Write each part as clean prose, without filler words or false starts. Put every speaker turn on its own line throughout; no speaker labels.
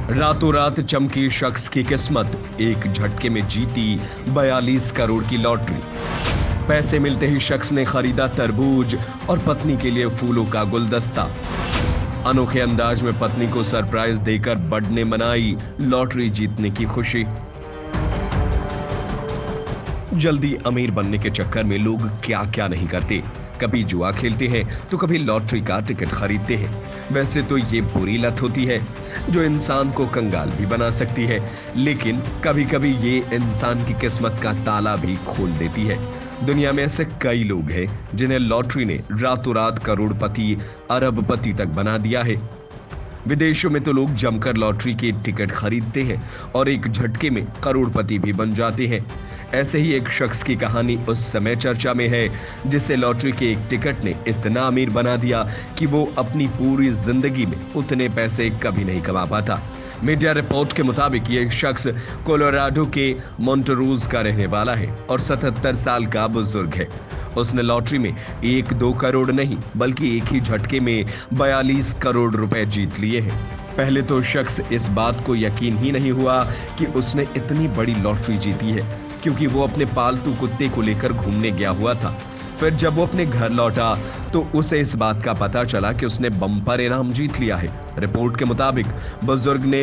रातों रात चमकी शख्स की किस्मत, एक झटके में जीती 42 करोड़ की लॉटरी। पैसे मिलते ही शख्स ने खरीदा तरबूज और पत्नी के लिए फूलों का गुलदस्ता। अनोखे अंदाज में पत्नी को सरप्राइज देकर बड ने मनाई लॉटरी जीतने की खुशी। जल्दी अमीर बनने के चक्कर में लोग क्या क्या नहीं करते। कभी जुआ खेलते हैं तो कभी लॉटरी का टिकट खरीदते हैं। वैसे तो ये बुरी लत होती है जो इंसान को कंगाल भी बना सकती है, लेकिन कभी कभी ये इंसान की किस्मत का ताला भी खोल देती है। दुनिया में ऐसे कई लोग हैं जिन्हें लॉटरी ने रातों रात करोड़पति, अरबपति तक बना दिया है। विदेशों में तो लोग जमकर लॉटरी के टिकट खरीदते हैं और एक झटके में करोड़पति भी बन जाते हैं। ऐसे ही एक शख्स की कहानी उस समय चर्चा में है जिसे लॉटरी के एक टिकट ने इतना अमीर बना दिया कि वो अपनी पूरी जिंदगी में उतने पैसे कभी नहीं कमा पाता। मीडिया रिपोर्ट के मुताबिक ये शख्स कोलोराडो के मोंटरोज का रहने वाला है और 77 साल का बुजुर्ग है। उसने लॉटरी में 1-2 करोड़ नहीं बल्कि एक ही झटके में 42 करोड़ रुपए जीत लिए हैं। पहले तो शख्स इस बात को यकीन ही नहीं हुआ कि उसने इतनी बड़ी लॉटरी जीती है, क्योंकि वो अपने पालतू कुत्ते को लेकर घूमने गया हुआ था। फिर जब वो अपने घर लौटा तो उसे इस बात का पता चला कि उसने बम्पर इनाम जीत लिया है। रिपोर्ट के मुताबिक बुजुर्ग ने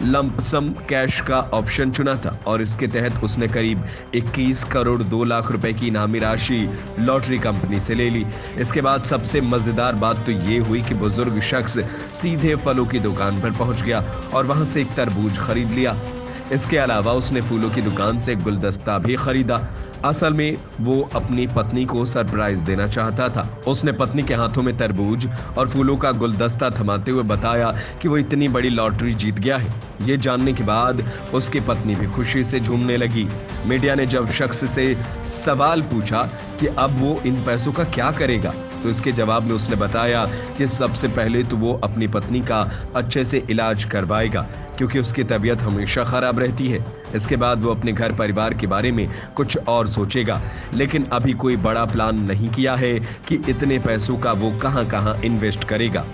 लंप सम कैश का ऑप्शन चुना था और इसके तहत उसने करीब 21 करोड़ 2 लाख रुपए की इनामी राशि लॉटरी कंपनी से ले ली। इसके बाद सबसे मजेदार बात तो ये हुई कि बुजुर्ग शख्स सीधे फलों की दुकान पर पहुंच गया और वहां से एक तरबूज खरीद लिया। इसके अलावा उसने फूलों की दुकान से गुलदस्ता भी खरीदा। असल में वो अपनी पत्नी को सरप्राइज देना चाहता था। उसने पत्नी के हाथों में तरबूज और फूलों का गुलदस्ता थमाते हुए बताया कि वो इतनी बड़ी लॉटरी जीत गया है। ये जानने के बाद उसकी पत्नी भी खुशी से झूमने लगी। मीडिया ने जब शख्स से सवाल पूछा कि अब वो इन पैसों का क्या करेगा, तो इसके जवाब में उसने बताया कि सबसे पहले तो वो अपनी पत्नी का अच्छे से इलाज करवाएगा, क्योंकि उसकी तबीयत हमेशा खराब रहती है। इसके बाद वो अपने घर परिवार के बारे में कुछ और सोचेगा, लेकिन अभी कोई बड़ा प्लान नहीं किया है कि इतने पैसों का वो कहां-कहां इन्वेस्ट करेगा।